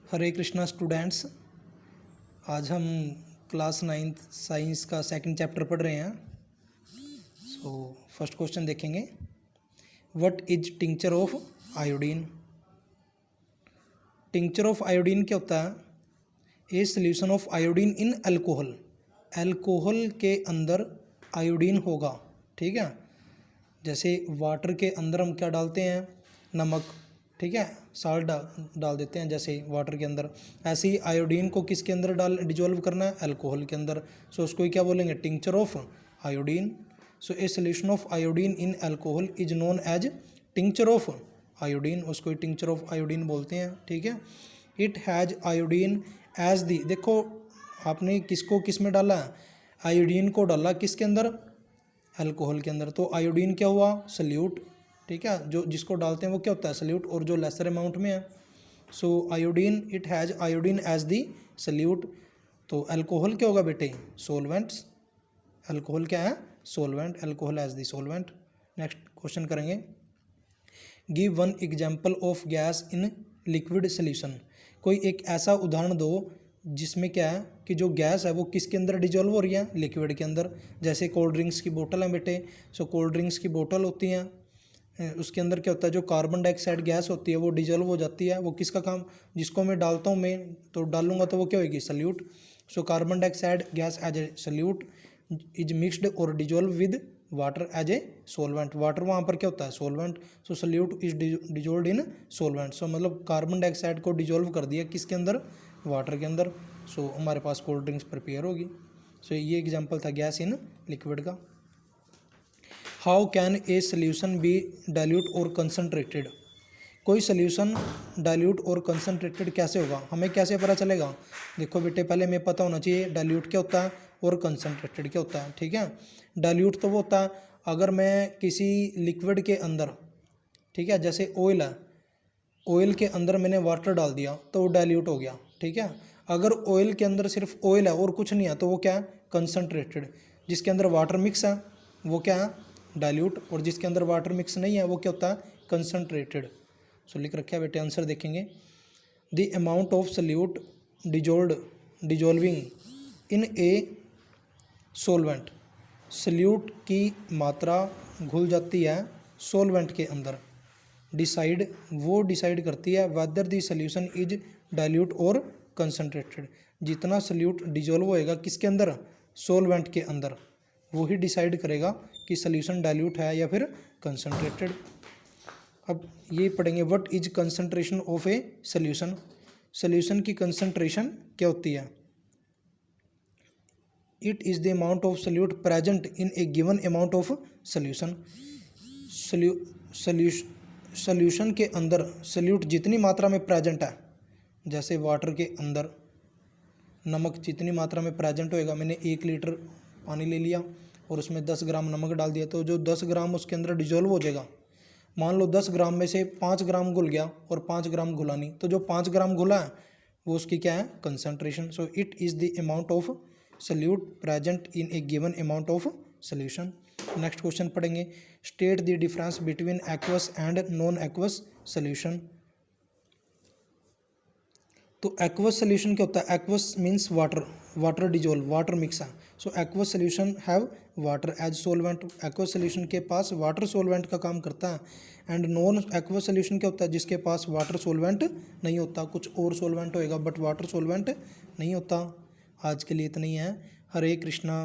हरे Krishna students. आज हम class 9th science का सेकंड चैप्टर पढ़ रहे हैं। फर्स्ट क्वेश्चन देखेंगे। What is tincture of iodine. Tincture of iodine क्या होता है? ए solution of iodine in alcohol. Alcohol के अंदर आयोडीन होगा, ठीक है। जैसे वाटर के अंदर हम क्या डालते हैं? नमक, ठीक है, साल्ट डाल देते हैं जैसे वाटर के अंदर। ऐसे ही आयोडीन को किसके अंदर डिजोल्व करना है? अल्कोहल के अंदर। सो उसको ही क्या बोलेंगे? Tincture of iodine. So a solution of iodine in alcohol is known as tincture of iodine. उसको ही टिंचर ऑफ आयोडीन बोलते हैं, ठीक है। It has iodine as the, देखो आपने किसको किस में डाला है? आयोडीन को डाला किसके अंदर? अल्कोहल के अंदर। तो आयोडीन क्या हुआ? सल्यूट, ठीक है। जो जिसको डालते हैं वो क्या होता है? सल्यूट, और जो लेसर अमाउंट में है। So iodine, it has iodine as the solute. तो अल्कोहल क्या होगा बेटे? सोलवेंट्स। अल्कोहल क्या है? Solvent. Alcohol as the solvent. Next question करेंगे। Give one example of gas in liquid solution. कोई एक ऐसा उदाहरण दो जिसमें क्या है कि जो गैस है वो किसके अंदर डिजोल्व हो रही है? लिक्विड के अंदर। जैसे कोल्ड ड्रिंक्स की बोतल है बेटे। सो कोल्ड ड्रिंक्स की बोतल होती हैं, उसके अंदर क्या होता है? जो कार्बन डाइऑक्साइड गैस होती है वो डिजोल्व हो जाती है। वो किसका काम? जिसको मैं डालता हूँ, मैं तो डालूंगा तो वो क्या होगी? Solute. So carbon dioxide gas as a solute is mixed और dissolve with water as a solvent. Water वहाँ पर क्या होता है? Solvent. So solute is dissolve in solvent. So मतलब कार्बन डाइऑक्साइड को डिजोल्व कर दिया किसके अंदर? वाटर के अंदर। सो हमारे पास कोल्ड ड्रिंक्स प्रिपेयर होगी। सो ये एग्जांपल था गैस इन लिक्विड का। How can a solution be dilute और कंसनट्रेटेड। कोई सोल्यूशन डाइल्यूट और कंसनट्रेटेड कैसे होगा? हमें कैसे पता चलेगा? देखो बेटे, पहले हमें पता होना चाहिए डाइल्यूट क्या होता है और कंसनट्रेटेड क्या होता है, ठीक है। डाइल्यूट तो वो होता है अगर मैं किसी लिक्विड के अंदर, ठीक है, जैसे ऑयल है, ऑयल के अंदर मैंने वाटर डाल दिया तो वो डाइल्यूट हो गया, ठीक है। अगर ऑयल के अंदर सिर्फ ऑयल है और कुछ नहीं है तो वो क्या है? कंसनट्रेटेड। जिसके अंदर वाटर मिक्स है वो क्या है? डाइल्यूट। और जिसके अंदर वाटर मिक्स नहीं है वो क्या होता है? कंसनट्रेटेड। सो लिख रखा है बेटे, आंसर देखेंगे। The amount of solute dissolving in a solvent. Solute की मात्रा घुल जाती है सोलवेंट के अंदर। डिसाइड करती है weather the solution is dilute और कंसनट्रेटेड। जितना सल्यूट डिजोल्व होएगा किसके अंदर? सोलवेंट के अंदर, वो ही डिसाइड करेगा कि सोल्यूशन डाइल्यूट है या फिर कंसनट्रेटेड। अब ये पढ़ेंगे, what is concentration of a solution. Solution की कंसनट्रेशन क्या होती है? It is the amount of solute present in a given amount of solution. Solution के अंदर सल्यूट जितनी मात्रा में प्रेजेंट है, जैसे वाटर के अंदर नमक जितनी मात्रा में प्रेजेंट होएगा, मैंने 1 लीटर पानी ले लिया और उसमें 10 ग्राम नमक डाल दिया, तो जो 10 ग्राम उसके अंदर डिजोल्व हो जाएगा। मान लो 10 ग्राम में से 5 ग्राम घुल गया और 5 ग्राम घुला नहीं, तो जो 5 ग्राम घुला है वो उसकी क्या है? Concentration. So it is the amount of solute present in a given amount of solution. Next question पढ़ेंगे। State the difference between aqueous and non aqueous solution. तो एक्वस सोल्यूशन क्या होता है? Aqueous means water dissolve, water mix है। So aqueous solution have water as solvent. Aqueous solution के पास water solvent का काम करता है। एंड नॉन एक्वस सोल्यूशन क्या होता है? जिसके पास वाटर सोलवेंट नहीं होता, कुछ और सोलवेंट होएगा बट वाटर सोलवेंट नहीं होता। आज के लिए इतना ही है। हरे कृष्णा।